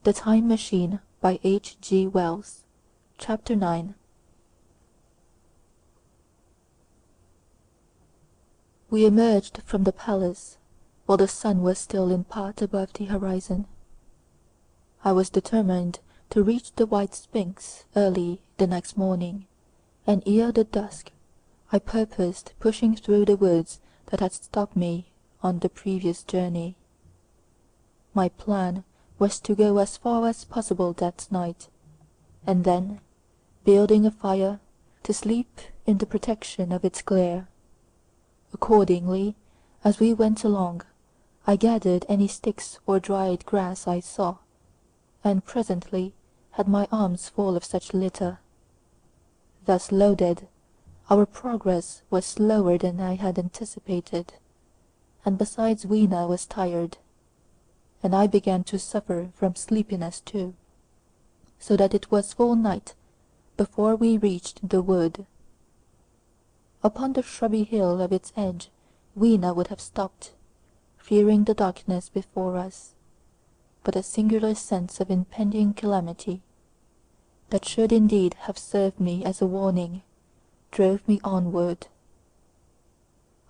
The Time Machine by H. G. Wells. Chapter 9. We emerged from the palace while the sun was still in part above the horizon. I was determined to reach the White Sphinx early the next morning, and ere the dusk I purposed pushing through the woods that had stopped me on the previous journey. My plan was to go as far as possible that night, and then, building a fire, to sleep in the protection of its glare. Accordingly, as we went along, I gathered any sticks or dried grass I saw, and presently had my arms full of such litter. Thus loaded, our progress was slower than I had anticipated, and besides Weena was tired, and I began to suffer from sleepiness too, so that it was full night before we reached the wood. Upon the shrubby hill of its edge Weena would have stopped, fearing the darkness before us, but a singular sense of impending calamity, that should indeed have served me as a warning, drove me onward.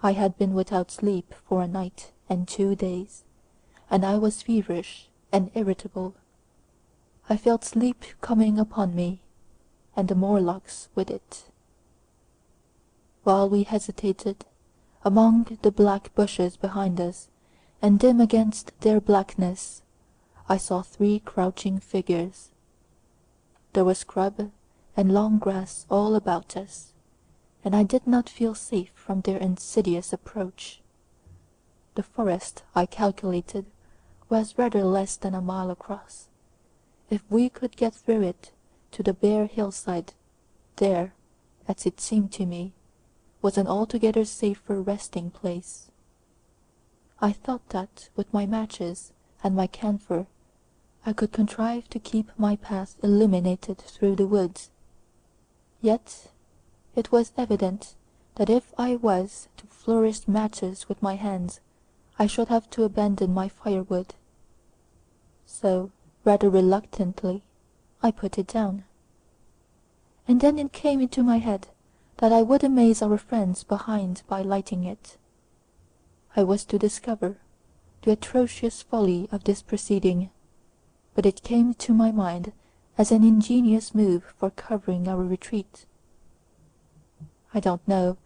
I had been without sleep for a night and 2 days, and I was feverish and irritable. I felt sleep coming upon me, and the Morlocks with it. While we hesitated, among the black bushes behind us, and dim against their blackness, I saw 3 crouching figures. There was scrub and long grass all about us, and I did not feel safe from their insidious approach. The forest, I calculated, was rather less than a mile across. If we could get through it to the bare hillside, there, as it seemed to me, was an altogether safer resting place. I thought that with my matches and my camphor I could contrive to keep my path illuminated through the woods. Yet it was evident that if I was to flourish matches with my hands I should have to abandon my firewood. So, rather reluctantly, I put it down. And then it came into my head that I would amaze our friends behind by lighting it. I was to discover the atrocious folly of this proceeding, but it came to my mind as an ingenious move for covering our retreat. I don't know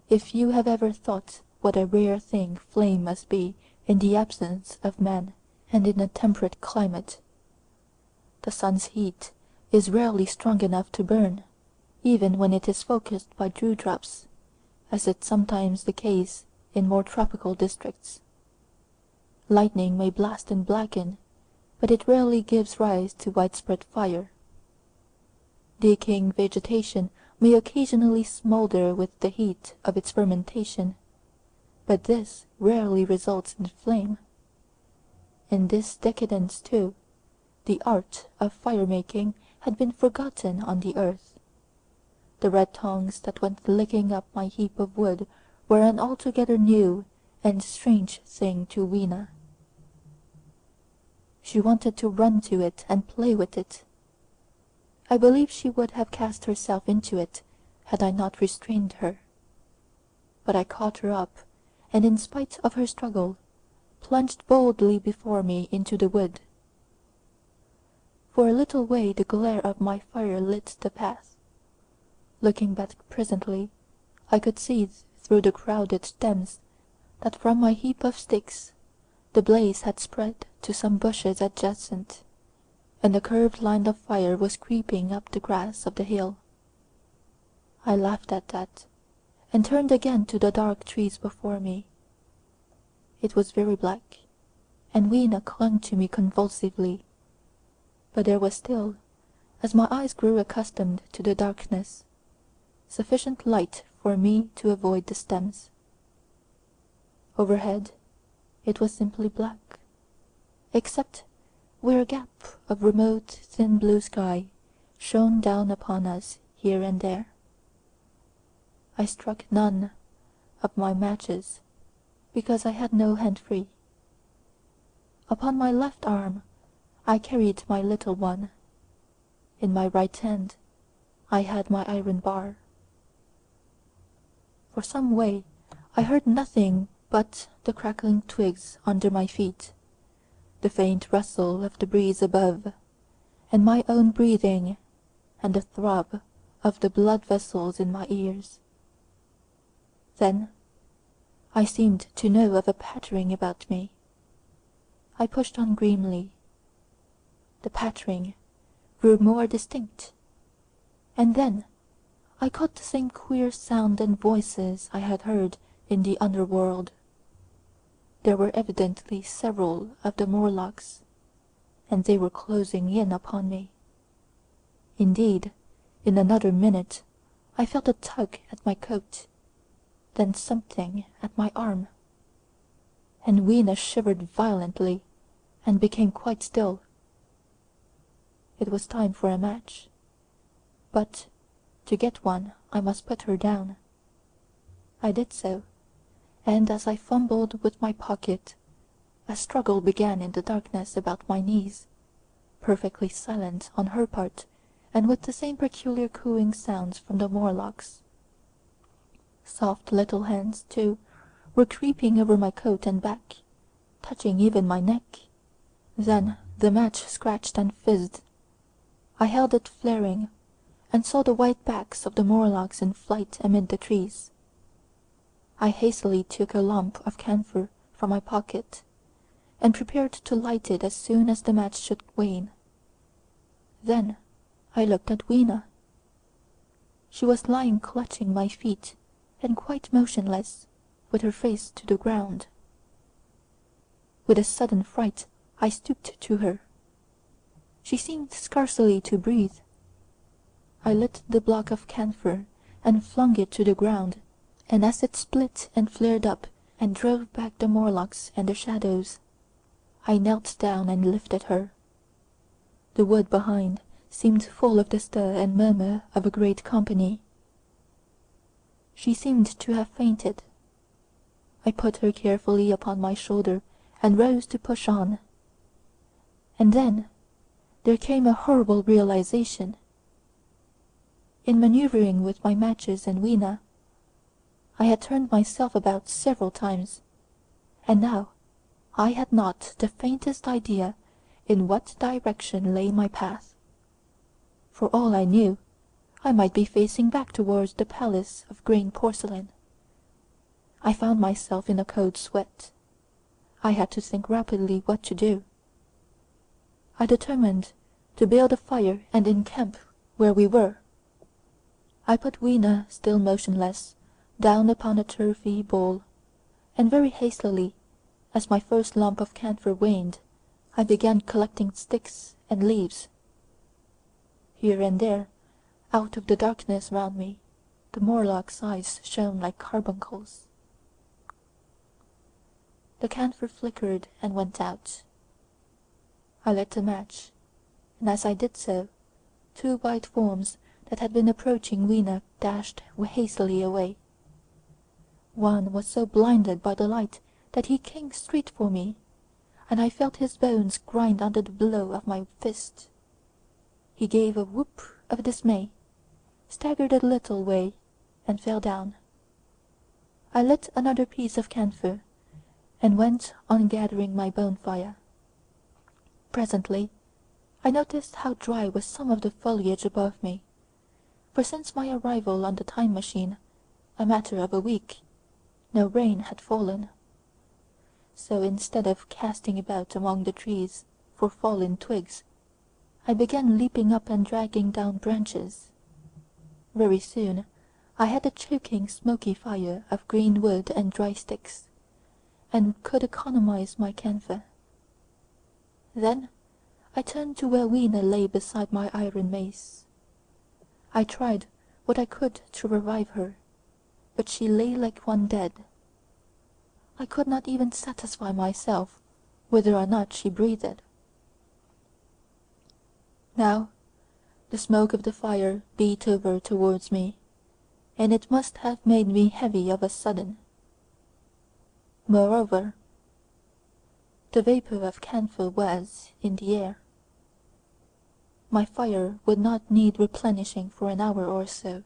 if you have ever thought what a rare thing flame must be in the absence of man and in a temperate climate. The sun's heat is rarely strong enough to burn, even when it is focused by dewdrops, as is sometimes the case in more tropical districts. Lightning may blast and blacken, but it rarely gives rise to widespread fire. Decaying vegetation may occasionally smoulder with the heat of its fermentation, but this rarely results in flame. In this decadence, too, the art of fire-making had been forgotten on the earth. The red tongs that went licking up my heap of wood were an altogether new and strange thing to Weena. She wanted to run to it and play with it. I believe she would have cast herself into it had I not restrained her. But I caught her up, and in spite of her struggle, plunged boldly before me into the wood. For a little way the glare of my fire lit the path. Looking back presently, I could see through the crowded stems that from my heap of sticks the blaze had spread to some bushes adjacent, and a curved line of fire was creeping up the grass of the hill. I laughed at that, and turned again to the dark trees before me. It was very black, and Weena clung to me convulsively, but there was still, as my eyes grew accustomed to the darkness, sufficient light for me to avoid the stems. Overhead it was simply black, except where a gap of remote thin blue sky shone down upon us here and there. I struck none of my matches, because I had no hand free. Upon my left arm I carried my little one. In my right hand I had my iron bar. For some way I heard nothing but the crackling twigs under my feet, the faint rustle of the breeze above, and my own breathing, and the throb of the blood vessels in my ears. Then I seemed to know of a pattering about me. I pushed on grimly. The pattering grew more distinct, and then I caught the same queer sound and voices I had heard in the underworld. There were evidently several of the Morlocks, and they were closing in upon me. Indeed, in another minute I felt a tug at my coat, then something at my arm, and Weena shivered violently and became quite still. It was time for a match, but to get one I must put her down. I did so, and as I fumbled with my pocket, a struggle began in the darkness about my knees, perfectly silent on her part, and with the same peculiar cooing sounds from the Morlocks. Soft little hands, too, were creeping over my coat and back, touching even my neck. Then the match scratched and fizzed. I held it flaring, and saw the white backs of the Morlocks in flight amid the trees. I hastily took a lump of camphor from my pocket, and prepared to light it as soon as the match should wane. Then I looked at Weena. She was lying clutching my feet, and quite motionless, with her face to the ground. With a sudden fright I stooped to her. She seemed scarcely to breathe. I lit the block of camphor and flung it to the ground, and as it split and flared up and drove back the Morlocks and the shadows, I knelt down and lifted her. The wood behind seemed full of the stir and murmur of a great company. She seemed to have fainted. I put her carefully upon my shoulder and rose to push on. And then there came a horrible realization. In manoeuvring with my matches and Weena, I had turned myself about several times, and now I had not the faintest idea in what direction lay my path. For all I knew, I might be facing back towards the palace of green porcelain. I found myself in a cold sweat. I had to think rapidly what to do. I determined to build a fire and encamp where we were. I put Weena, still motionless, down upon a turfy bowl, and very hastily, as my first lump of camphor waned, I began collecting sticks and leaves. Here and there, out of the darkness round me, the Morlock's eyes shone like carbuncles. The camphor flickered and went out. I lit a match, and as I did so, two white forms that had been approaching Weena dashed hastily away. One was so blinded by the light that he came straight for me, and I felt his bones grind under the blow of my fist. He gave a whoop of dismay, staggered a little way, and fell down. I lit another piece of camphor, and went on gathering my bonfire. Presently I noticed how dry was some of the foliage above me, for since my arrival on the time machine, a matter of a week, no rain had fallen. So instead of casting about among the trees for fallen twigs, I began leaping up and dragging down branches. Very soon I had a choking smoky fire of green wood and dry sticks, and could economize my camphor. Then I turned to where Weena lay beside my iron mace. I tried what I could to revive her, but she lay like one dead. I could not even satisfy myself whether or not she breathed. Now the smoke of the fire beat over towards me, and it must have made me heavy of a sudden. Moreover, the vapour of camphor was in the air. my fire would not need replenishing for an hour or so.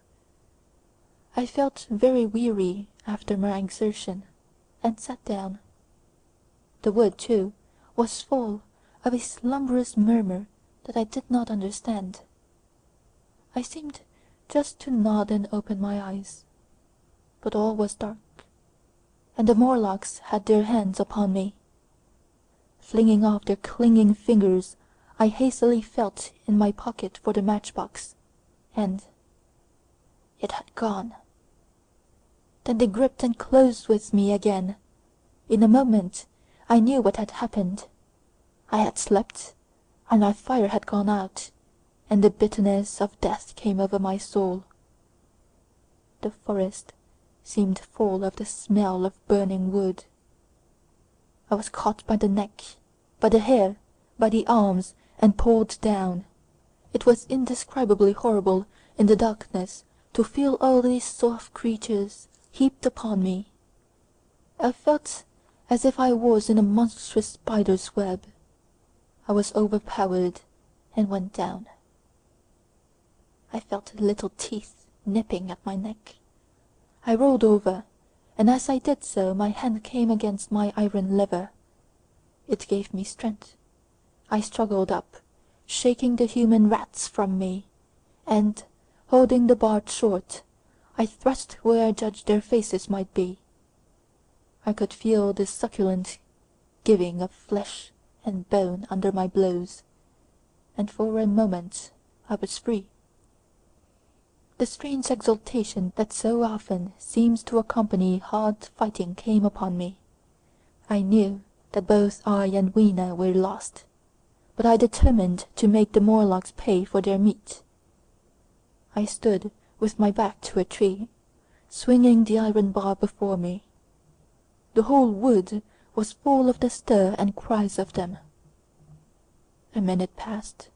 I felt very weary after my exertion, and sat down. The wood, too, was full of a slumberous murmur that I did not understand. I seemed just to nod and open my eyes, but all was dark, and the Morlocks had their hands upon me. Flinging off their clinging fingers, I hastily felt in my pocket for the matchbox, and it had gone. Then they gripped and closed with me again. In a moment I knew what had happened. I had slept, and my fire had gone out, and the bitterness of death came over my soul. The forest seemed full of the smell of burning wood. I was caught by the neck, by the hair, by the arms, and pulled down. It was indescribably horrible in the darkness to feel all these soft creatures heaped upon me. I felt as if I was in a monstrous spider's web. I was overpowered and went down. I felt little teeth nipping at my neck. I rolled over, and as I did so my hand came against my iron lever. It gave me strength. I struggled up, shaking the human rats from me, and, holding the bar short, I thrust where I judged their faces might be. I could feel the succulent giving of flesh and bone under my blows, and for a moment I was free. The strange exultation that so often seems to accompany hard fighting came upon me. I knew that both I and Weena were lost, but I determined to make the Morlocks pay for their meat. I stood with my back to a tree, swinging the iron bar before me. The whole wood was full of the stir and cries of them. A minute passed.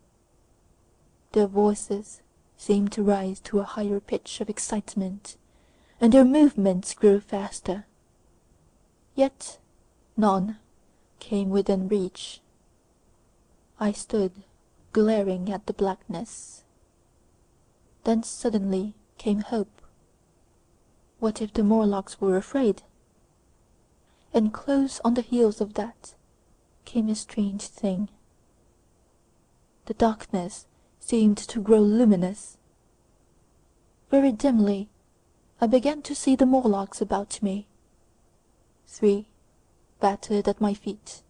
Their voices seemed to rise to a higher pitch of excitement, and their movements grew faster. Yet none came within reach. I stood glaring at the blackness. Then suddenly came hope. What if the Morlocks were afraid? And close on the heels of that came a strange thing. The darkness seemed to grow luminous. Very dimly I began to see the Morlocks about me. 3 battered at my feet.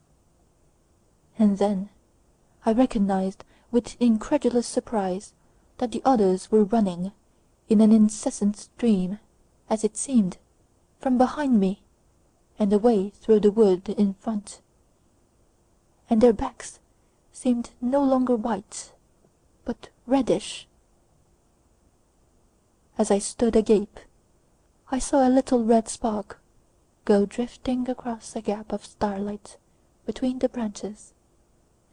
And then I recognized with incredulous surprise that the others were running, in an incessant stream, as it seemed, from behind me, and away through the wood in front. And their backs seemed no longer white, but reddish. As I stood agape, I saw a little red spark go drifting across a gap of starlight between the branches,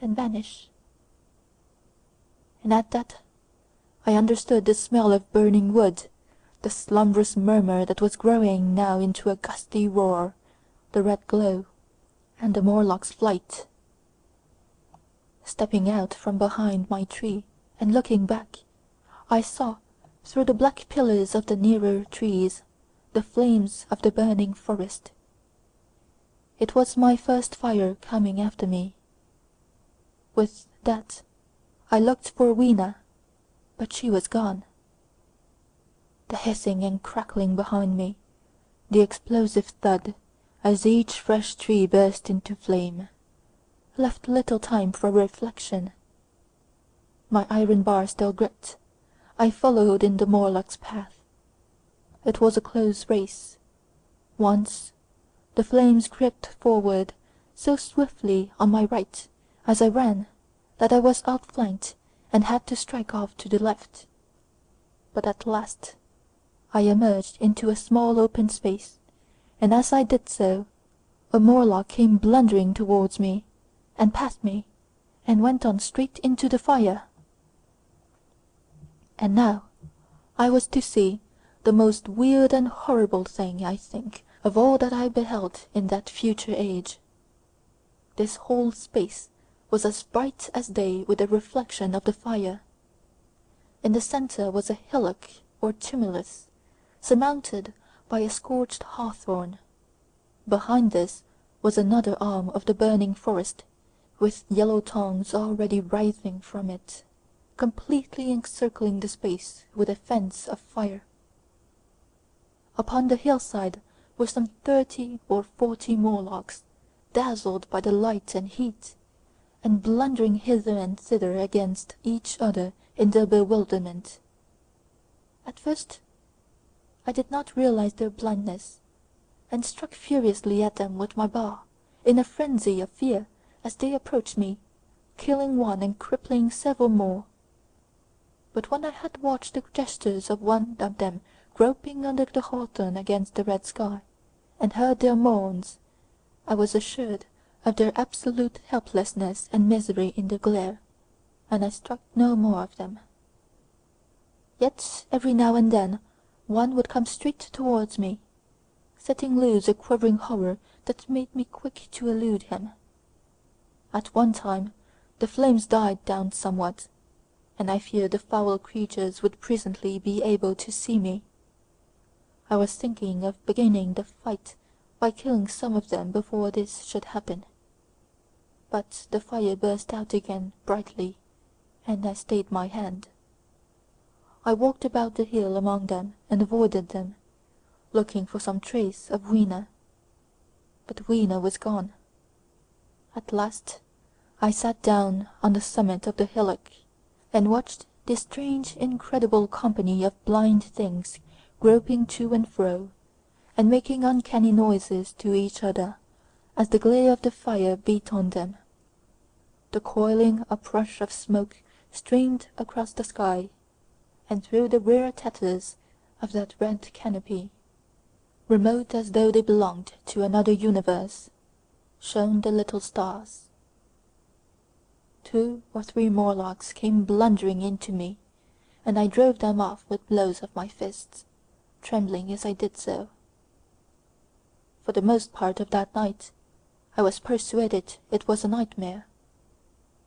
and vanish. And at that I understood the smell of burning wood, the slumberous murmur that was growing now into a gusty roar, the red glow, and the Morlock's flight. Stepping out from behind my tree and looking back, I saw, through the black pillars of the nearer trees, the flames of the burning forest. It was my first fire coming after me. With that I looked for Weena, but she was gone. The hissing and crackling behind me, the explosive thud as each fresh tree burst into flame, left little time for reflection. My iron bar still gripped, I followed in the Morlock's path. It was a close race. Once the flames crept forward so swiftly on my right as I ran that I was outflanked and had to strike off to the left. But at last I emerged into a small open space, and as I did so, a Morlock came blundering towards me, and passed me, and went on straight into the fire. And now I was to see the most weird and horrible thing, I think, of all that I beheld in that future age. This whole space was as bright as day with the reflection of the fire. In the centre was a hillock or tumulus, surmounted by a scorched hawthorn. Behind this was another arm of the burning forest, with yellow tongues already writhing from it, completely encircling the space with a fence of fire. Upon the hillside were some 30 or 40 Morlocks, dazzled by the light and heat, and blundering hither and thither against each other in their bewilderment. At first I did not realize their blindness, and struck furiously at them with my bar, in a frenzy of fear, as they approached me, killing one and crippling several more. But when I had watched the gestures of one of them groping under the hawthorn against the red sky, and heard their moans, I was assured of their absolute helplessness and misery in the glare, and I struck no more of them. Yet every now and then one would come straight towards me, setting loose a quivering horror that made me quick to elude him. At one time the flames died down somewhat, and I feared the foul creatures would presently be able to see me. I was thinking of beginning the fight by killing some of them before this should happen. But the fire burst out again brightly, and I stayed my hand. I walked about the hill among them and avoided them, looking for some trace of Weena. But Weena was gone. At last I sat down on the summit of the hillock, and watched this strange incredible company of blind things groping to and fro, and making uncanny noises to each other, as the glare of the fire beat on them. The coiling uprush of smoke streamed across the sky, and through the rare tatters of that red canopy, remote as though they belonged to another universe, shone the little stars. 2 or 3 Morlocks came blundering into me, and I drove them off with blows of my fists, trembling as I did so. For the most part of that night I was persuaded it was a nightmare.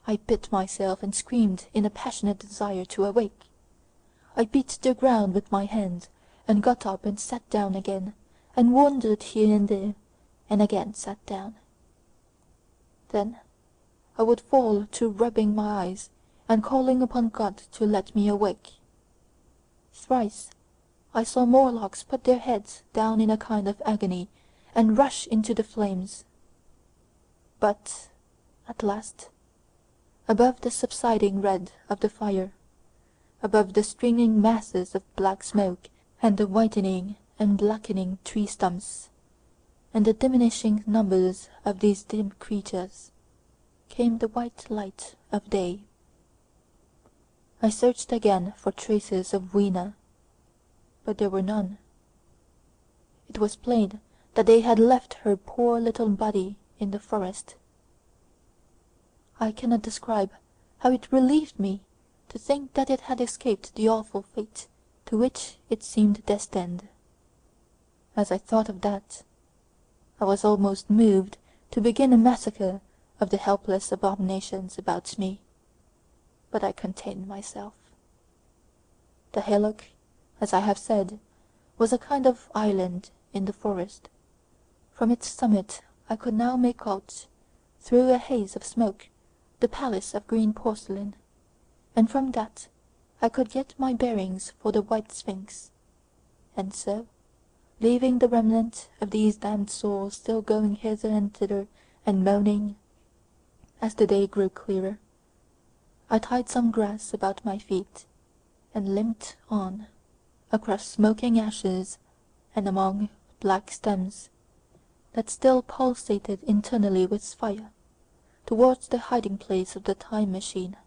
I bit myself and screamed in a passionate desire to awake. I beat the ground with my hands, and got up and sat down again, and wandered here and there, and again sat down. Then I would fall to rubbing my eyes and calling upon God to let me awake. Thrice I saw Morlocks put their heads down in a kind of agony, and rush into the flames. But at last, above the subsiding red of the fire, above the stringing masses of black smoke, and the whitening and blackening tree stumps, and the diminishing numbers of these dim creatures, came the white light of day. I searched again for traces of Weena, but there were none. It was plain that they had left her poor little body in the forest. I cannot describe how it relieved me to think that it had escaped the awful fate to which it seemed destined. As I thought of that, I was almost moved to begin a massacre of the helpless abominations about me, but I contained myself. The hillock, as I have said, was a kind of island in the forest. From its summit I could now make out, through a haze of smoke, the palace of green porcelain, and from that I could get my bearings for the white sphinx, and so, leaving the remnant of these damned souls still going hither and thither and moaning, as the day grew clearer, I tied some grass about my feet, and limped on, across smoking ashes and among black stems that still pulsated internally with fire, towards the hiding-place of the time-machine.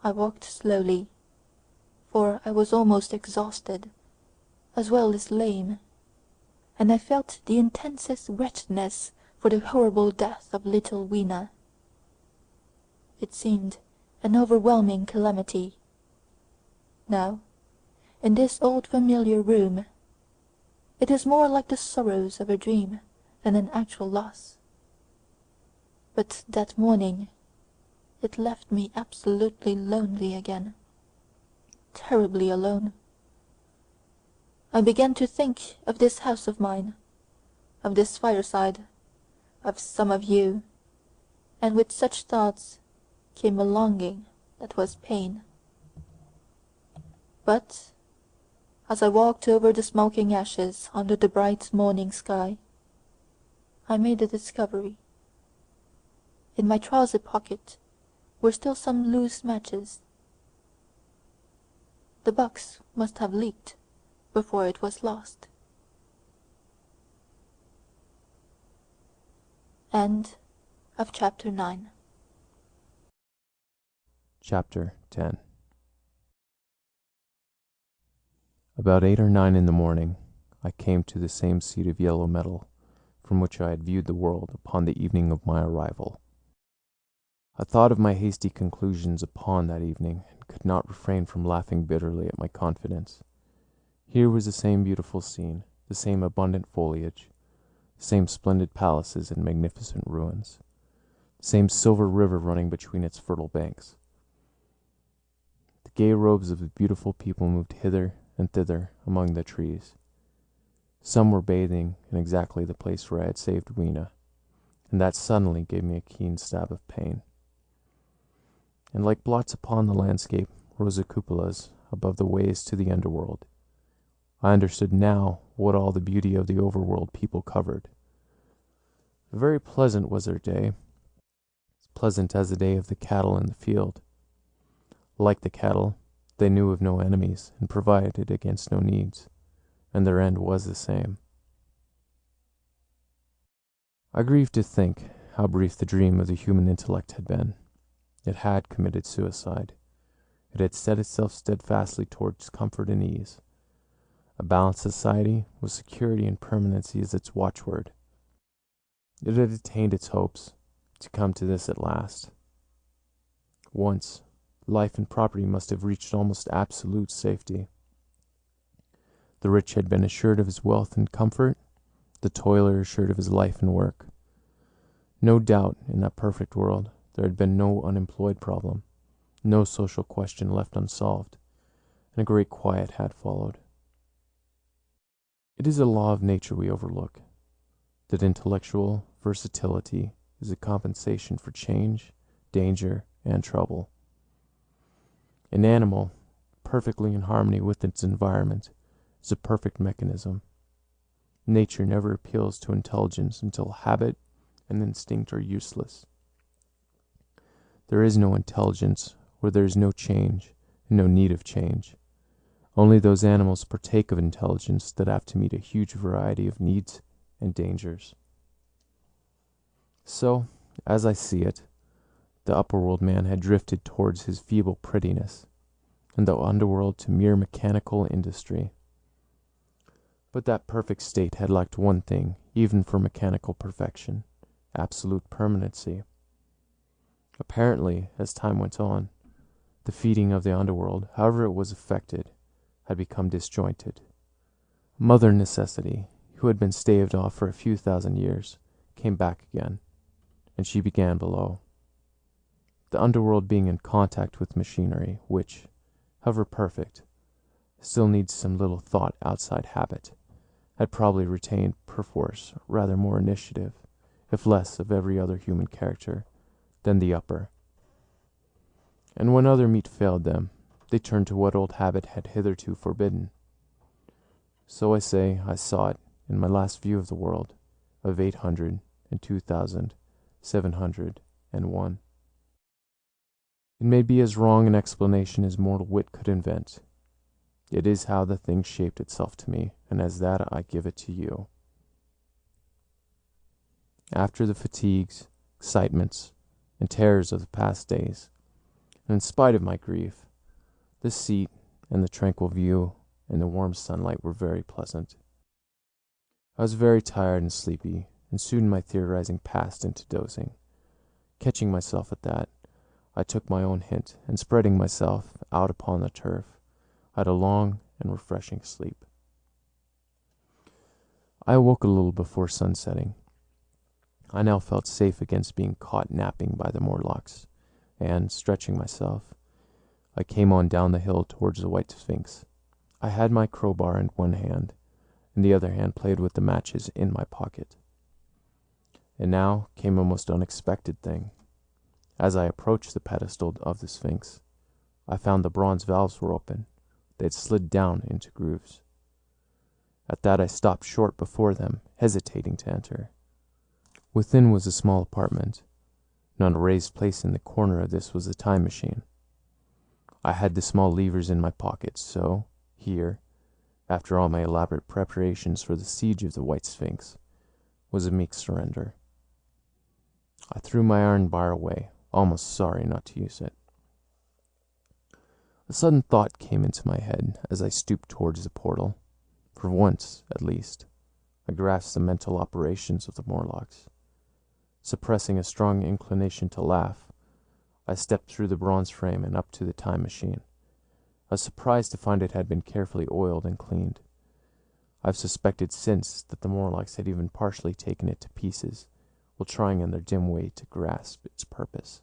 I walked slowly, for I was almost exhausted, as well as lame, and I felt the intensest wretchedness for the horrible death of little Weena. It seemed an overwhelming calamity. Now, in this old familiar room, it is more like the sorrows of a dream than an actual loss. But that morning it left me absolutely lonely again, terribly alone. I began to think of this house of mine, of this fireside, of some of you, and with such thoughts came a longing that was pain. But as I walked over the smoking ashes under the bright morning sky, I made a discovery. In my trouser pocket were still some loose matches. The box must have leaked before it was lost. End of chapter 9. Chapter 10. About 8 or 9 in the morning, I came to the same seat of yellow metal from which I had viewed the world upon the evening of my arrival. I thought of my hasty conclusions upon that evening, and could not refrain from laughing bitterly at my confidence. Here was the same beautiful scene, the same abundant foliage, the same splendid palaces and magnificent ruins, the same silver river running between its fertile banks. The gay robes of the beautiful people moved hither and thither among the trees. Some were bathing in exactly the place where I had saved Weena, and that suddenly gave me a keen stab of pain. And like blots upon the landscape rose the cupolas above the ways to the underworld. I understood now what all the beauty of the overworld people covered. Very pleasant was their day, as pleasant as the day of the cattle in the field. Like the cattle, they knew of no enemies and provided against no needs, and their end was the same. I grieved to think how brief the dream of the human intellect had been. It had committed suicide. It had set itself steadfastly towards comfort and ease. A balanced society, with security and permanency as its watchword. It had attained its hopes, to come to this at last. Once, life and property must have reached almost absolute safety. The rich had been assured of his wealth and comfort, the toiler assured of his life and work. No doubt, in that perfect world, there had been no unemployed problem, no social question left unsolved, and a great quiet had followed. It is a law of nature we overlook, that intellectual versatility is a compensation for change, danger, and trouble. An animal, perfectly in harmony with its environment, is a perfect mechanism. Nature never appeals to intelligence until habit and instinct are useless. There is no intelligence where there is no change and no need of change. Only those animals partake of intelligence that have to meet a huge variety of needs and dangers. So, as I see it, the upper-world man had drifted towards his feeble prettiness, and the underworld to mere mechanical industry. But that perfect state had lacked one thing, even for mechanical perfection: absolute permanency. Apparently, as time went on, the feeding of the underworld, however it was effected, had become disjointed. Mother Necessity, who had been staved off for a few thousand years, came back again, and she began below. The underworld being in contact with machinery, which, however perfect, still needs some little thought outside habit, had probably retained, perforce, rather more initiative, if less of every other human character, than the upper. And when other meat failed them, they turned to what old habit had hitherto forbidden. So I say I saw it in my last view of the world, of 802,701. It may be as wrong an explanation as mortal wit could invent. It is how the thing shaped itself to me, and as that I give it to you. After the fatigues, excitements, and terrors of the past days, and in spite of my grief, the seat and the tranquil view and the warm sunlight were very pleasant. I was very tired and sleepy, and soon my theorizing passed into dozing. Catching myself at that, I took my own hint, and spreading myself out upon the turf, I had a long and refreshing sleep. I awoke a little before sunsetting. I now felt safe against being caught napping by the Morlocks, and, stretching myself, I came on down the hill towards the White Sphinx. I had my crowbar in one hand, and the other hand played with the matches in my pocket. And now came a most unexpected thing. As I approached the pedestal of the Sphinx, I found the bronze valves were open. They had slid down into grooves. At that I stopped short before them, hesitating to enter. Within was a small apartment, and on a raised place in the corner of this was a time machine. I had the small levers in my pockets, so here, after all my elaborate preparations for the siege of the White Sphinx, was a meek surrender. I threw my iron bar away, almost sorry not to use it. A sudden thought came into my head as I stooped towards the portal. For once, at least, I grasped the mental operations of the Morlocks. Suppressing a strong inclination to laugh, I stepped through the bronze frame and up to the time machine. I was surprised to find it had been carefully oiled and cleaned. I've suspected since that the Morlocks had even partially taken it to pieces, while trying in their dim way to grasp its purpose.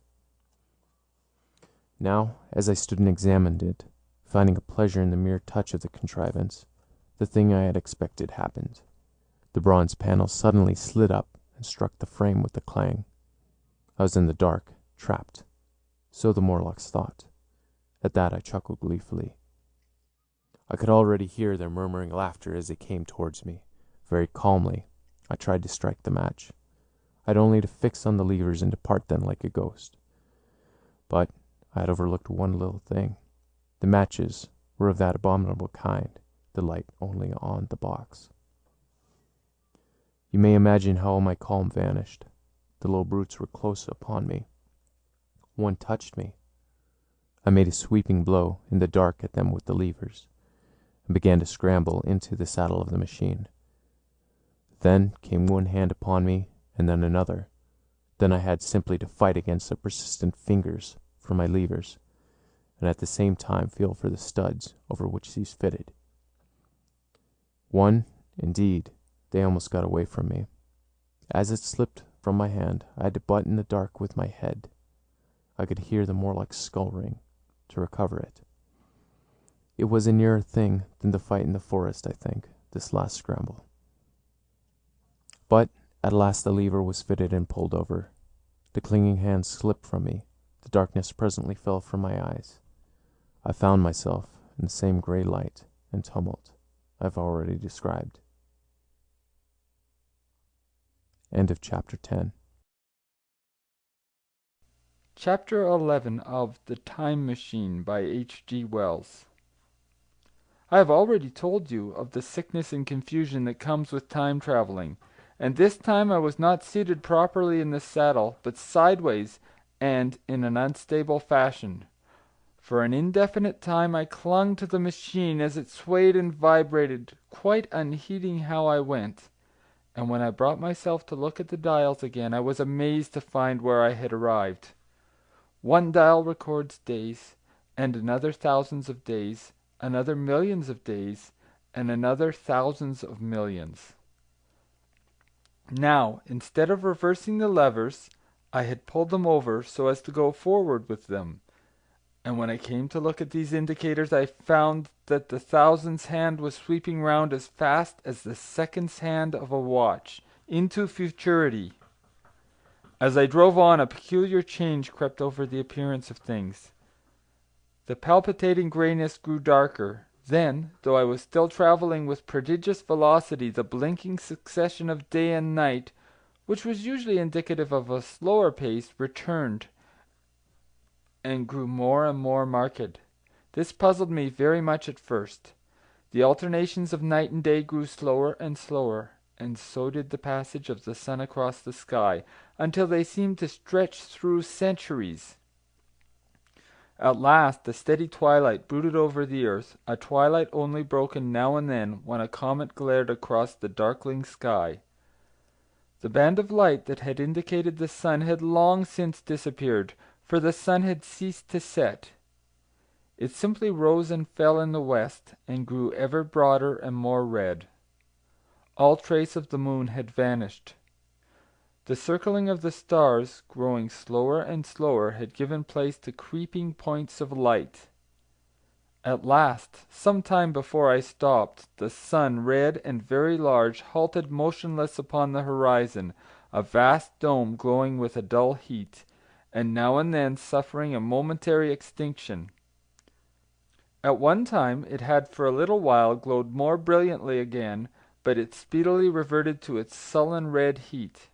Now, as I stood and examined it, finding a pleasure in the mere touch of the contrivance, the thing I had expected happened. The bronze panel suddenly slid up and struck the frame with a clang. I was in the dark, trapped. So the Morlocks thought. At that I chuckled gleefully. I could already hear their murmuring laughter as they came towards me. Very calmly, I tried to strike the match. I had only to fix on the levers and depart then like a ghost. But I had overlooked one little thing. The matches were of that abominable kind, the light only on the box. You may imagine how all my calm vanished. The low brutes were close upon me. One touched me. I made a sweeping blow in the dark at them with the levers, and began to scramble into the saddle of the machine. Then came one hand upon me, and then another. Then I had simply to fight against the persistent fingers for my levers, and at the same time feel for the studs over which these fitted. One, indeed, they almost got away from me. As it slipped from my hand, I had to butt in the dark with my head. I could hear the Morlock's skull ring to recover it. It was a nearer thing than the fight in the forest, I think, this last scramble. But at last the lever was fitted and pulled over. The clinging hand slipped from me. The darkness presently fell from my eyes. I found myself in the same grey light and tumult I have already described. End of chapter 10. Chapter 11 of The Time Machine by H.G. Wells. I have already told you of the sickness and confusion that comes with time traveling, and this time I was not seated properly in the saddle, but sideways and in an unstable fashion. For an indefinite time I clung to the machine as it swayed and vibrated, quite unheeding how I went. And when I brought myself to look at the dials again, I was amazed to find where I had arrived. One dial records days, and another thousands of days, another millions of days, and another thousands of millions. Now, instead of reversing the levers, I had pulled them over so as to go forward with them. And when I came to look at these indicators, I found that the thousand's hand was sweeping round as fast as the second's hand of a watch, into futurity. As I drove on, a peculiar change crept over the appearance of things. The palpitating grayness grew darker. Then, though I was still traveling with prodigious velocity, the blinking succession of day and night, which was usually indicative of a slower pace, returned and grew more and more marked. This puzzled me very much at first. The alternations of night and day grew slower and slower, and so did the passage of the sun across the sky, until they seemed to stretch through centuries. At last the steady twilight brooded over the earth, a twilight only broken now and then when a comet glared across the darkling sky. The band of light that had indicated the sun had long since disappeared, for the sun had ceased to set. It simply rose and fell in the west, and grew ever broader and more red. All trace of the moon had vanished. The circling of the stars, growing slower and slower, had given place to creeping points of light. At last, some time before I stopped, the sun, red and very large, halted motionless upon the horizon, a vast dome glowing with a dull heat, and now and then suffering a momentary extinction. At one time it had for a little while glowed more brilliantly again, but it speedily reverted to its sullen red heat.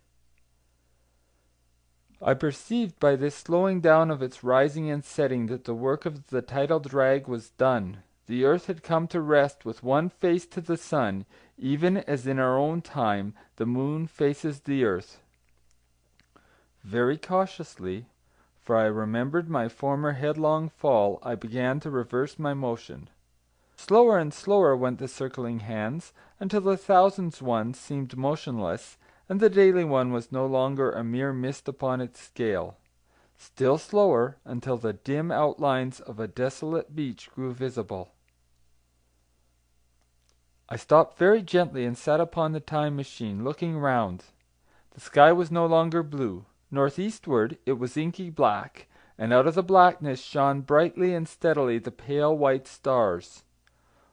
I perceived by this slowing down of its rising and setting that the work of the tidal drag was done. The earth had come to rest with one face to the sun, even as in our own time the moon faces the earth. Very cautiously, for I remembered my former headlong fall, I began to reverse my motion. Slower and slower went the circling hands, until the thousandth one seemed motionless, and the daily one was no longer a mere mist upon its scale. Still slower, until the dim outlines of a desolate beach grew visible. I stopped very gently and sat upon the time machine, looking round. The sky was no longer blue. Northeastward it was inky black, and out of the blackness shone brightly and steadily the pale white stars.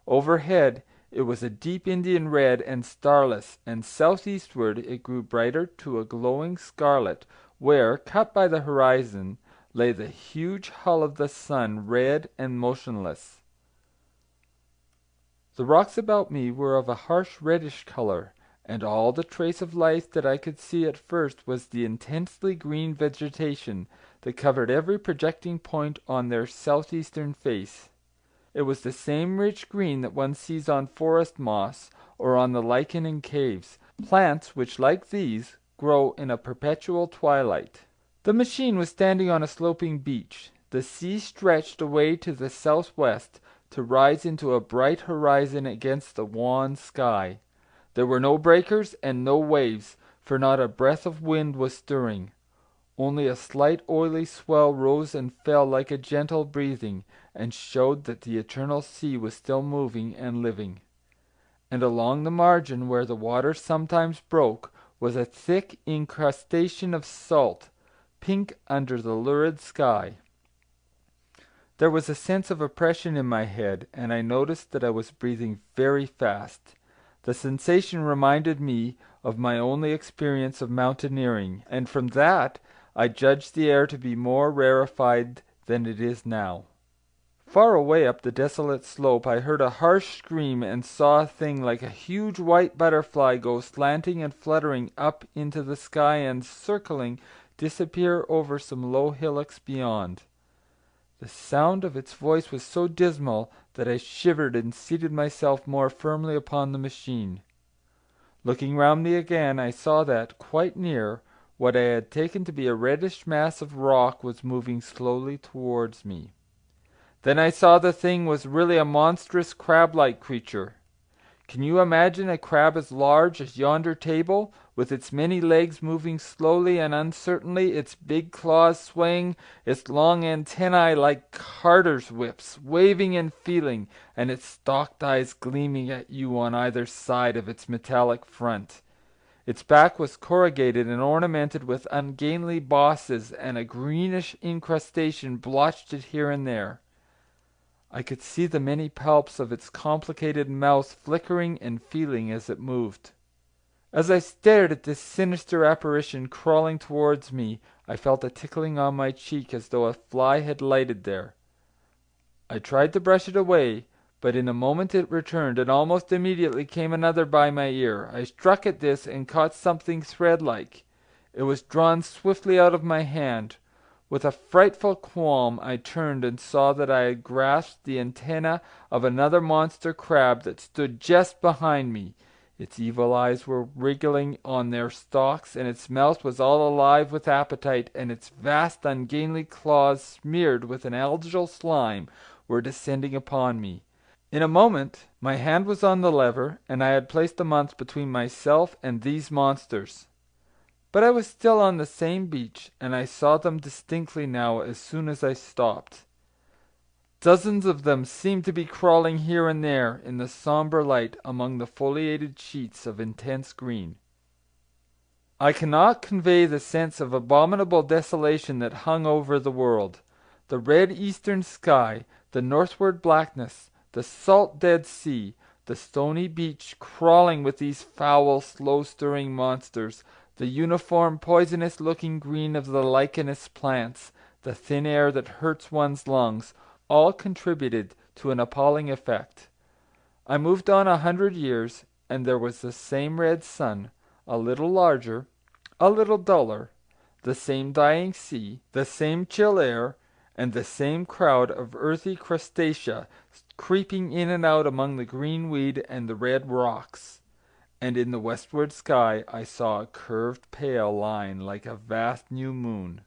Overhead it was a deep Indian red and starless, and southeastward it grew brighter to a glowing scarlet, where, cut by the horizon, lay the huge hull of the sun, red and motionless. The rocks about me were of a harsh reddish color, and all the trace of life that I could see at first was the intensely green vegetation that covered every projecting point on their southeastern face. It was the same rich green that one sees on forest moss or on the lichen in caves, plants which, like these, grow in a perpetual twilight. The machine was standing on a sloping beach. The sea stretched away to the southwest to rise into a bright horizon against the wan sky. There were no breakers and no waves, for not a breath of wind was stirring. Only a slight oily swell rose and fell like a gentle breathing, and showed that the eternal sea was still moving and living. And along the margin, where the water sometimes broke, was a thick incrustation of salt, pink under the lurid sky. There was a sense of oppression in my head, and I noticed that I was breathing very fast. The sensation reminded me of my only experience of mountaineering, and from that I judged the air to be more rarefied than it is now. Far away up the desolate slope I heard a harsh scream and saw a thing like a huge white butterfly go slanting and fluttering up into the sky and, circling, disappear over some low hillocks beyond. The sound of its voice was so dismal that I shivered and seated myself more firmly upon the machine. Looking round me again, I saw that, quite near, what I had taken to be a reddish mass of rock was moving slowly towards me. Then I saw the thing was really a monstrous crab-like creature. Can you imagine a crab as large as yonder table, with its many legs moving slowly and uncertainly, its big claws swaying, its long antennae like carter's whips, waving and feeling, and its stalked eyes gleaming at you on either side of its metallic front? Its back was corrugated and ornamented with ungainly bosses, and a greenish incrustation blotched it here and there. I could see the many palps of its complicated mouth flickering and feeling as it moved. As I stared at this sinister apparition crawling towards me, I felt a tickling on my cheek as though a fly had lighted there. I tried to brush it away, but in a moment it returned, and almost immediately came another by my ear. I struck at this and caught something thread-like. It was drawn swiftly out of my hand. With a frightful qualm I turned and saw that I had grasped the antenna of another monster crab that stood just behind me. Its evil eyes were wriggling on their stalks, and its mouth was all alive with appetite, and its vast ungainly claws, smeared with an algal slime, were descending upon me. In a moment my hand was on the lever, and I had placed a month between myself and these monsters. But I was still on the same beach, and I saw them distinctly now as soon as I stopped. Dozens of them seemed to be crawling here and there in the sombre light among the foliated sheets of intense green. I cannot convey the sense of abominable desolation that hung over the world. The red eastern sky, the northward blackness, the salt Dead Sea, the stony beach crawling with these foul, slow-stirring monsters, the uniform, poisonous-looking green of the lichenous plants, the thin air that hurts one's lungs, all contributed to an appalling effect. I moved on 100 years, and there was the same red sun, a little larger, a little duller, the same dying sea, the same chill air, and the same crowd of earthy crustacea creeping in and out among the green weed and the red rocks. And in the westward sky I saw a curved pale line like a vast new moon.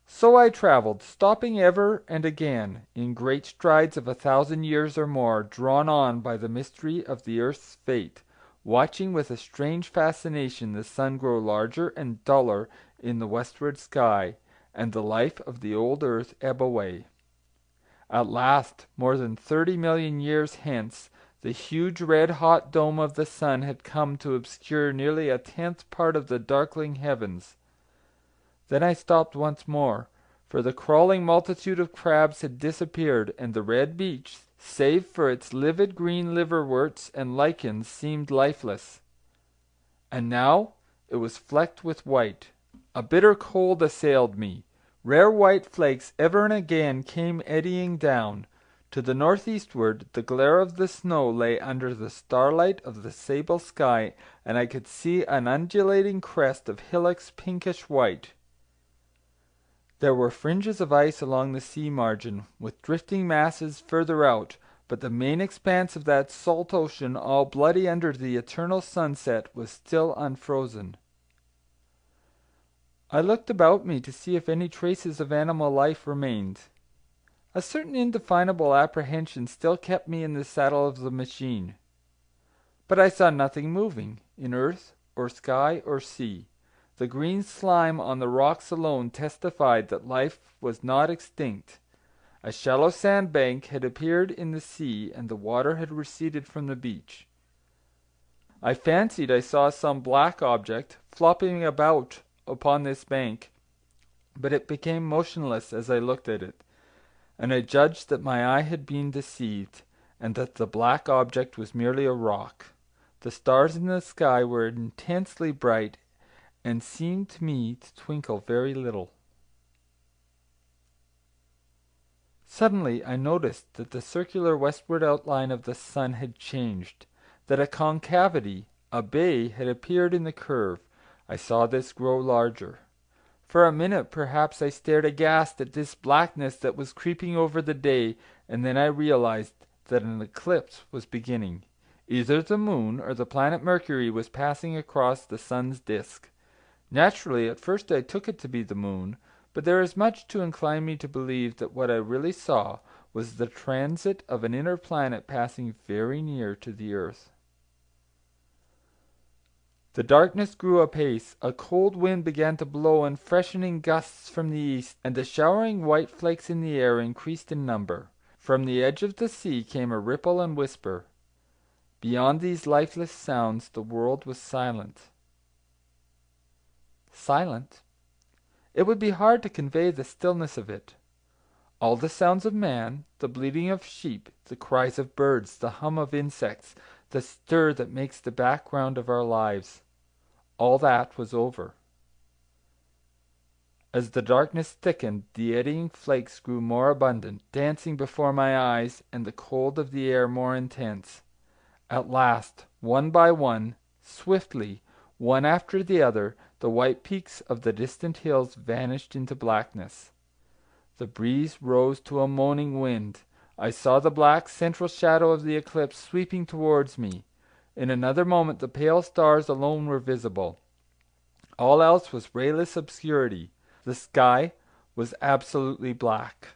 So I traveled, stopping ever and again, in great strides of 1,000 years or more, drawn on by the mystery of the earth's fate, watching with a strange fascination the sun grow larger and duller in the westward sky, and the life of the old earth ebb away. At last, more than 30 million years hence, the huge red-hot dome of the sun had come to obscure nearly 1/10 part of the darkling heavens. Then I stopped once more, for the crawling multitude of crabs had disappeared, and the red beach, save for its livid green liverworts and lichens, seemed lifeless. And now it was flecked with white. A bitter cold assailed me. Rare white flakes ever and again came eddying down. To the northeastward the glare of the snow lay under the starlight of the sable sky, and I could see an undulating crest of hillocks pinkish white. There were fringes of ice along the sea margin, with drifting masses further out, but the main expanse of that salt ocean, all bloody under the eternal sunset, was still unfrozen. I looked about me to see if any traces of animal life remained. A certain indefinable apprehension still kept me in the saddle of the machine. But I saw nothing moving, in earth or sky or sea. The green slime on the rocks alone testified that life was not extinct. A shallow sandbank had appeared in the sea, and the water had receded from the beach. I fancied I saw some black object flopping about upon this bank, but it became motionless as I looked at it, and I judged that my eye had been deceived, and that the black object was merely a rock. The stars in the sky were intensely bright, and seemed to me to twinkle very little. Suddenly I noticed that the circular westward outline of the sun had changed, that a concavity, a bay, had appeared in the curve. I saw this grow larger. For a minute perhaps I stared aghast at this blackness that was creeping over the day, and then I realized that an eclipse was beginning. Either the moon or the planet Mercury was passing across the sun's disk. Naturally, at first I took it to be the moon, but there is much to incline me to believe that what I really saw was the transit of an inner planet passing very near to the earth. The darkness grew apace, a cold wind began to blow in freshening gusts from the east, and the showering white flakes in the air increased in number. From the edge of the sea came a ripple and whisper. Beyond these lifeless sounds the world was silent. Silent? It would be hard to convey the stillness of it. All the sounds of man, the bleating of sheep, the cries of birds, the hum of insects, the stir that makes the background of our lives, all that was over. As the darkness thickened, the eddying flakes grew more abundant, dancing before my eyes, and the cold of the air more intense. At last, one by one, swiftly, one after the other, the white peaks of the distant hills vanished into blackness. The breeze rose to a moaning wind. I saw the black central shadow of the eclipse sweeping towards me. In another moment the pale stars alone were visible. All else was rayless obscurity. The sky was absolutely black.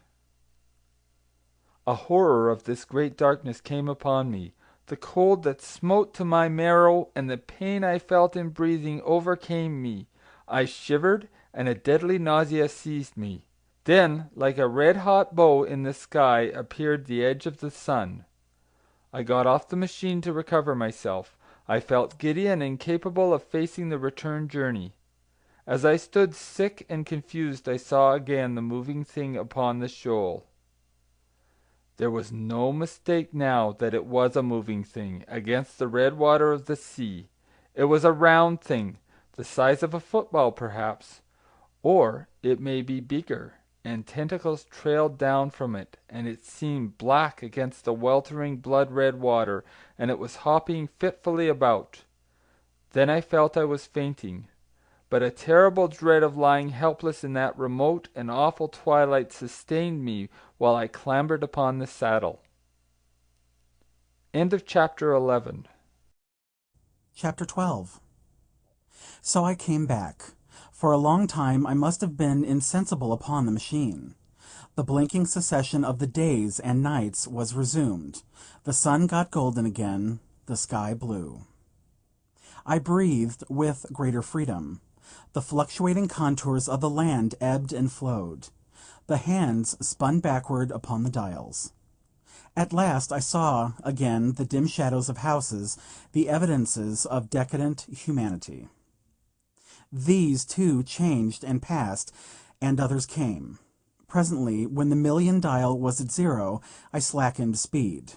A horror of this great darkness came upon me. The cold that smote to my marrow and the pain I felt in breathing overcame me. I shivered, and a deadly nausea seized me. Then, like a red-hot bow in the sky, appeared the edge of the sun. I got off the machine to recover myself. I felt giddy and incapable of facing the return journey. As I stood sick and confused, I saw again the moving thing upon the shoal. There was no mistake now that it was a moving thing against the red water of the sea. It was a round thing, the size of a football perhaps, or it may be bigger, and tentacles trailed down from it, and it seemed black against the weltering blood-red water, and it was hopping fitfully about. Then I felt I was fainting, but a terrible dread of lying helpless in that remote and awful twilight sustained me while I clambered upon the saddle. End of chapter 11. Chapter 12. So I came back. For a long time I must have been insensible upon the machine. The blinking succession of the days and nights was resumed. The sun got golden again, the sky blue. I breathed with greater freedom. The fluctuating contours of the land ebbed and flowed. The hands spun backward upon the dials. At last I saw again the dim shadows of houses, the evidences of decadent humanity. These, too, changed and passed, and others came. Presently, when the million dial was at 0, I slackened speed.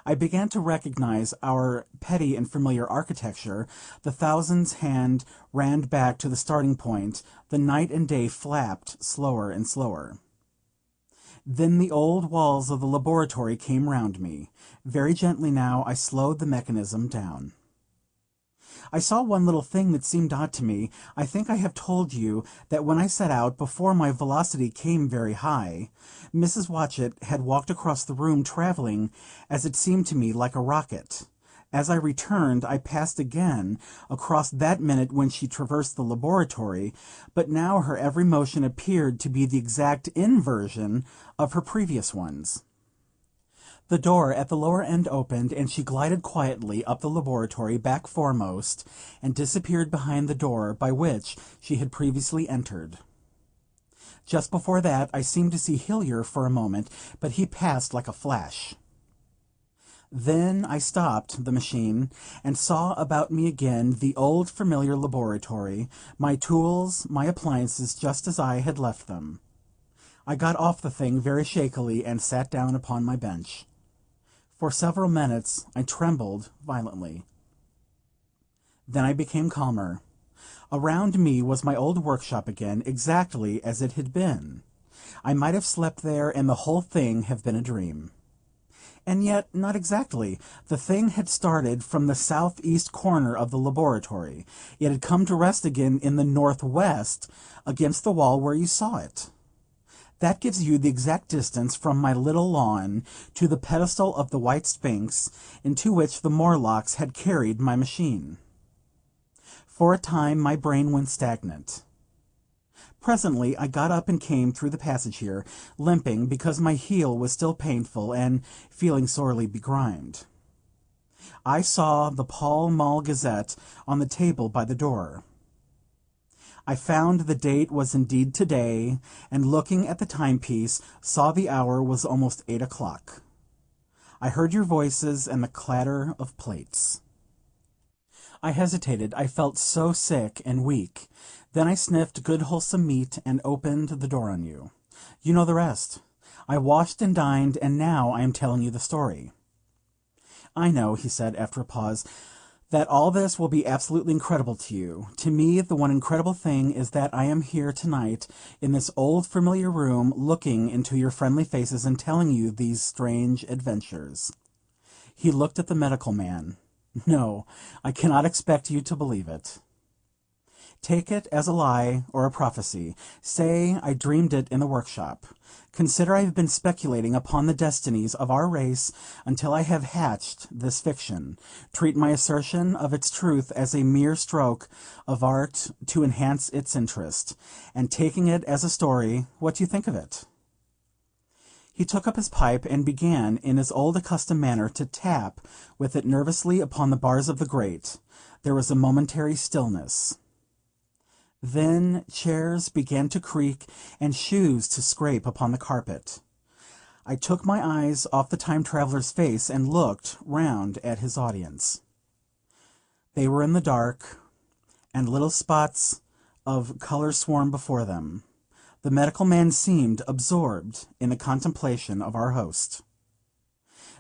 I began to recognize our petty and familiar architecture. The thousand's hand ran back to the starting point. The night and day flapped slower and slower. Then the old walls of the laboratory came round me. Very gently now I slowed the mechanism down. I saw one little thing that seemed odd to me. I think I have told you that when I set out, before my velocity came very high, Mrs. Watchett had walked across the room travelling, as it seemed to me, like a rocket. As I returned, I passed again across that minute when she traversed the laboratory, but now her every motion appeared to be the exact inversion of her previous ones. The door at the lower end opened, and she glided quietly up the laboratory, back foremost, and disappeared behind the door by which she had previously entered. Just before that I seemed to see Hillier for a moment, but he passed like a flash. Then I stopped the machine, and saw about me again the old familiar laboratory, my tools, my appliances, just as I had left them. I got off the thing very shakily, and sat down upon my bench. For several minutes I trembled violently. Then I became calmer. Around me was my old workshop again, exactly as it had been. I might have slept there, and the whole thing have been a dream. And yet, not exactly. The thing had started from the southeast corner of the laboratory. It had come to rest again in the northwest, against the wall where you saw it. That gives you the exact distance from my little lawn to the pedestal of the white sphinx into which the Morlocks had carried my machine. For a time my brain went stagnant. Presently I got up and came through the passage here, limping because my heel was still painful and feeling sorely begrimed. I saw the Pall Mall Gazette on the table by the door. I found the date was indeed today, and looking at the timepiece, saw the hour was almost 8 o'clock. I heard your voices and the clatter of plates. I hesitated. I felt so sick and weak. Then I sniffed good wholesome meat and opened the door on you. You know the rest. I washed and dined, and now I am telling you the story. I know, he said after a pause, that all this will be absolutely incredible to you. To me, the one incredible thing is that I am here tonight in this old familiar room, looking into your friendly faces and telling you these strange adventures. He looked at the medical man. No, I cannot expect you to believe it. Take it as a lie or a prophecy. Say I dreamed it in the workshop. Consider I have been speculating upon the destinies of our race until I have hatched this fiction. Treat my assertion of its truth as a mere stroke of art to enhance its interest. And taking it as a story, what do you think of it? He took up his pipe and began, in his old accustomed manner, to tap with it nervously upon the bars of the grate. There was a momentary stillness. Then chairs began to creak and shoes to scrape upon the carpet. I took my eyes off the time-traveller's face and looked round at his audience. They were in the dark, and little spots of color swarmed before them. The medical man seemed absorbed in the contemplation of our host.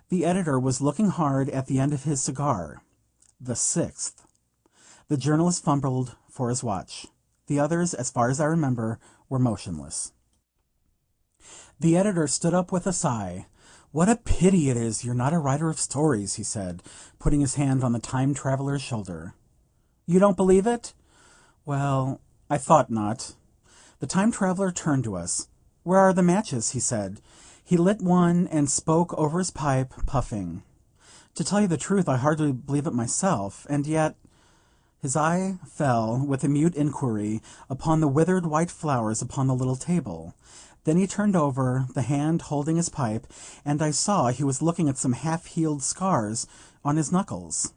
The editor was looking hard at the end of his cigar. The sixth. The journalist fumbled for his watch. The others, as far as I remember, were motionless. The editor stood up with a sigh. "What a pity it is you're not a writer of stories," he said, putting his hand on the time-traveler's shoulder. "You don't believe it? Well, I thought not." The time-traveler turned to us. "Where are the matches?" he said. He lit one and spoke over his pipe, puffing. "To tell you the truth, I hardly believe it myself, and yet—" His eye fell, with a mute inquiry, upon the withered white flowers upon the little table. Then he turned over, the hand holding his pipe, and I saw he was looking at some half-healed scars on his knuckles.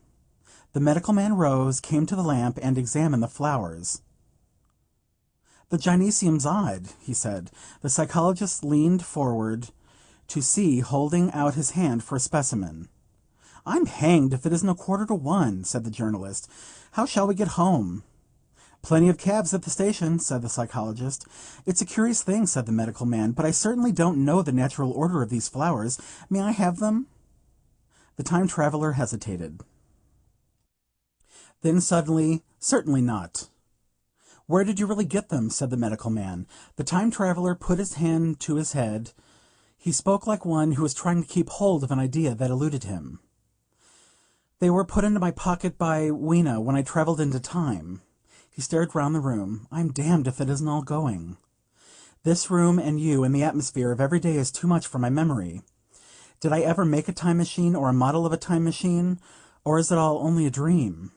The medical man rose, came to the lamp, and examined the flowers. "The gynecium's odd," he said. The psychologist leaned forward to see, holding out his hand for a specimen. "I'm hanged if it isn't 1:15, said the journalist. "How shall we get home?" "Plenty of cabs at the station," said the psychologist. "It's a curious thing," said the medical man, "but I certainly don't know the natural order of these flowers. May I have them?" The time-traveler hesitated. Then suddenly, "Certainly not." "Where did you really get them?" said the medical man. The time-traveler put his hand to his head. He spoke like one who was trying to keep hold of an idea that eluded him. "They were put into my pocket by Weena when I travelled into time." He stared round the room. "I'm damned if it isn't all going. This room and you and the atmosphere of every day is too much for my memory. Did I ever make a time machine or a model of a time machine, or is it all only a dream?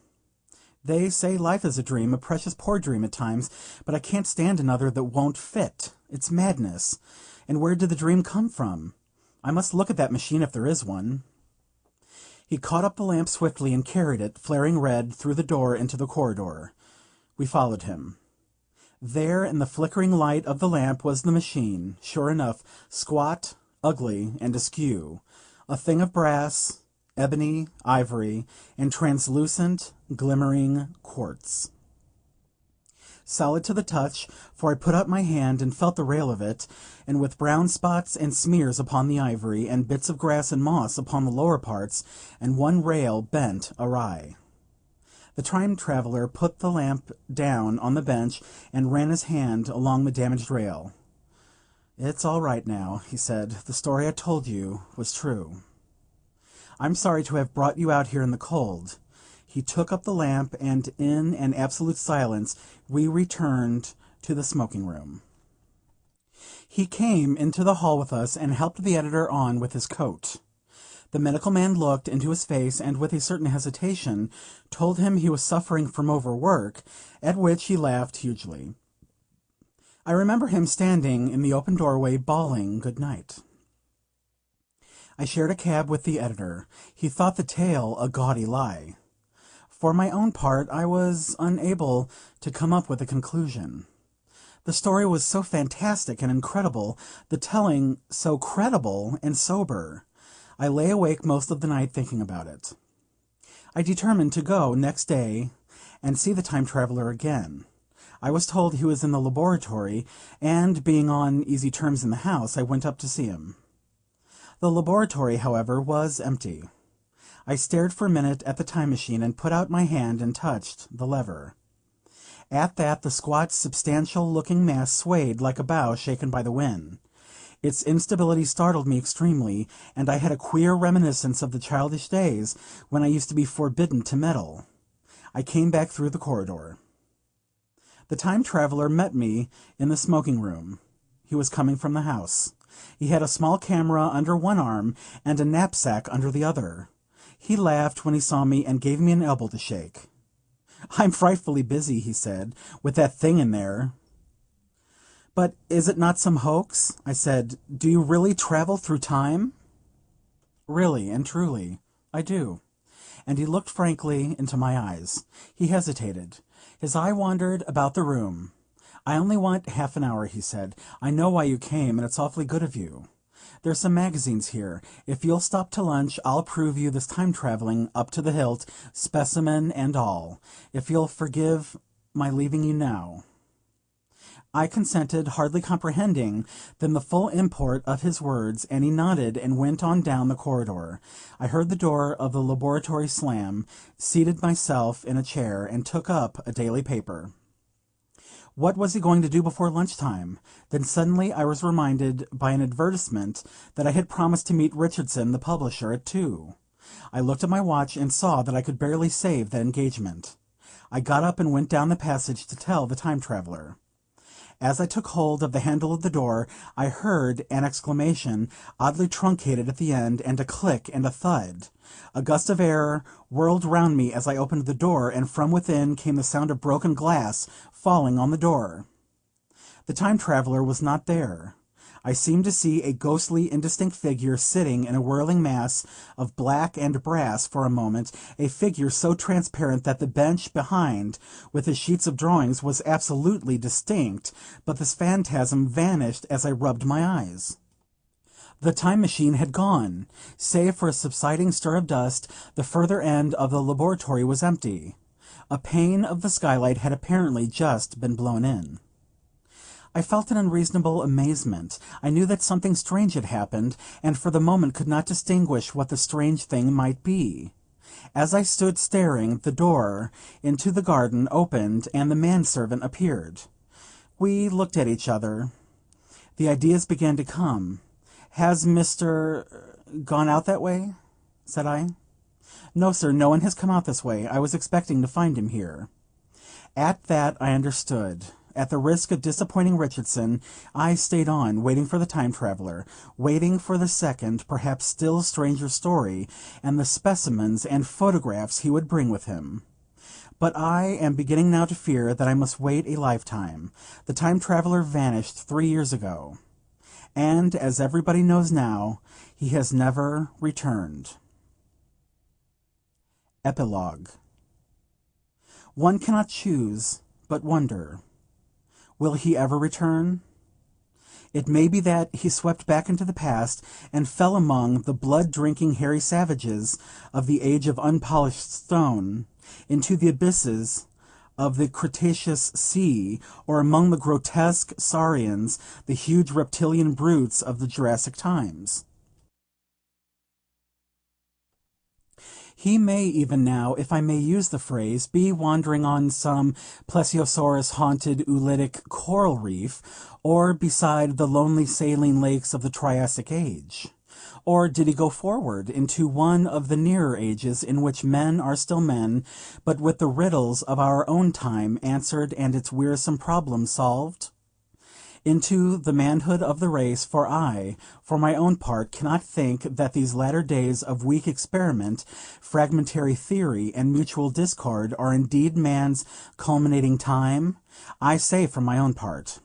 They say life is a dream, a precious poor dream at times, but I can't stand another that won't fit. It's madness. And where did the dream come from? I must look at that machine if there is one." He caught up the lamp swiftly and carried it, flaring red, through the door into the corridor. We followed him. There, in the flickering light of the lamp, was the machine, sure enough, squat, ugly, and askew, a thing of brass, ebony, ivory, and translucent, glimmering quartz. Solid to the touch, for I put up my hand and felt the rail of it, and with brown spots and smears upon the ivory, and bits of grass and moss upon the lower parts, and one rail bent awry. The time-traveler put the lamp down on the bench and ran his hand along the damaged rail. "It's all right now," he said. "The story I told you was true. I'm sorry to have brought you out here in the cold." He took up the lamp, and in an absolute silence we returned to the smoking-room. He came into the hall with us and helped the editor on with his coat. The medical man looked into his face, and with a certain hesitation told him he was suffering from overwork, at which he laughed hugely. I remember him standing in the open doorway bawling good night. I shared a cab with the editor. He thought the tale a gaudy lie. For my own part, I was unable to come up with a conclusion. The story was so fantastic and incredible, the telling so credible and sober. I lay awake most of the night thinking about it. I determined to go next day and see the time-traveler again. I was told he was in the laboratory, and, being on easy terms in the house, I went up to see him. The laboratory, however, was empty. I stared for a minute at the time-machine and put out my hand and touched the lever. At that, the squat, substantial-looking mass swayed like a bough shaken by the wind. Its instability startled me extremely, and I had a queer reminiscence of the childish days when I used to be forbidden to meddle. I came back through the corridor. The time-traveler met me in the smoking-room. He was coming from the house. He had a small camera under one arm and a knapsack under the other. He laughed when he saw me and gave me an elbow to shake. "I'm frightfully busy," he said, "with that thing in there." "But is it not some hoax?" I said. "Do you really travel through time?" "Really and truly, I do." And he looked frankly into my eyes. He hesitated. His eye wandered about the room. "I only want half an hour," he said. "I know why you came, and it's awfully good of you. There's some magazines here. If you'll stop to lunch, I'll prove you this time-traveling up to the hilt, specimen and all. If you'll forgive my leaving you now." I consented, hardly comprehending then the full import of his words, and he nodded and went on down the corridor. I heard the door of the laboratory slam, seated myself in a chair, and took up a daily paper. What was he going to do before lunchtime? Then suddenly I was reminded by an advertisement that I had promised to meet Richardson, the publisher, at 2. I looked at my watch and saw that I could barely save that engagement. I got up and went down the passage to tell the time-traveller. As I took hold of the handle of the door, I heard an exclamation, oddly truncated at the end, and a click and a thud. A gust of air whirled round me as I opened the door, and from within came the sound of broken glass falling on the door. The time-traveller was not there. I seemed to see a ghostly, indistinct figure sitting in a whirling mass of black and brass for a moment, a figure so transparent that the bench behind, with the sheets of drawings, was absolutely distinct, but this phantasm vanished as I rubbed my eyes. The time machine had gone. Save for a subsiding stir of dust, the further end of the laboratory was empty. A pane of the skylight had apparently just been blown in. I felt an unreasonable amazement. I knew that something strange had happened, and for the moment could not distinguish what the strange thing might be. As I stood staring, the door into the garden opened, and the manservant appeared. We looked at each other. The ideas began to come. "Has Mr. gone out that way?" said I. "No, sir, no one has come out this way. I was expecting to find him here." At that I understood. At the risk of disappointing Richardson, I stayed on, waiting for the time-traveller, waiting for the second, perhaps still stranger story, and the specimens and photographs he would bring with him. But I am beginning now to fear that I must wait a lifetime. The time-traveller vanished 3 years ago, and, as everybody knows now, he has never returned. Epilogue. One cannot choose but wonder. Will he ever return? It may be that he swept back into the past and fell among the blood-drinking hairy savages of the age of unpolished stone, into the abysses of the Cretaceous sea, or among the grotesque saurians, the huge reptilian brutes of the Jurassic times. He may even now, if I may use the phrase, be wandering on some plesiosaurus-haunted oolitic coral reef, or beside the lonely saline lakes of the Triassic age. Or did he go forward into one of the nearer ages in which men are still men, but with the riddles of our own time answered and its wearisome problems solved? Into the manhood of the race, for I, for my own part, cannot think that these latter days of weak experiment, fragmentary theory, and mutual discord are indeed man's culminating time. I say for my own part.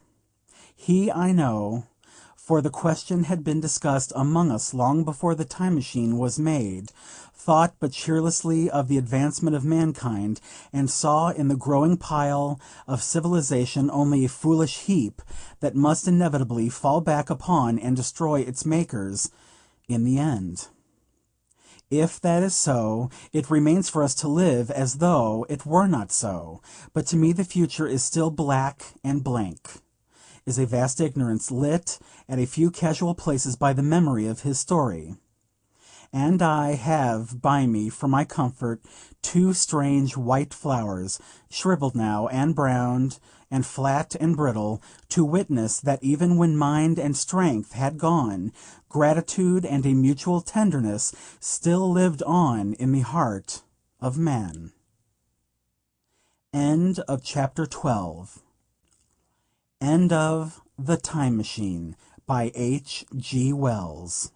He, I know, for the question had been discussed among us long before the time machine was made, thought but cheerlessly of the advancement of mankind, and saw in the growing pile of civilization only a foolish heap that must inevitably fall back upon and destroy its makers in the end. If that is so, it remains for us to live as though it were not so, but to me the future is still black and blank, is a vast ignorance, lit at a few casual places by the memory of his story. And I have by me, for my comfort, 2 strange white flowers, shriveled now, and browned, and flat and brittle, to witness that even when mind and strength had gone, gratitude and a mutual tenderness still lived on in the heart of man. End of chapter 12. End of The Time Machine by H. G. Wells.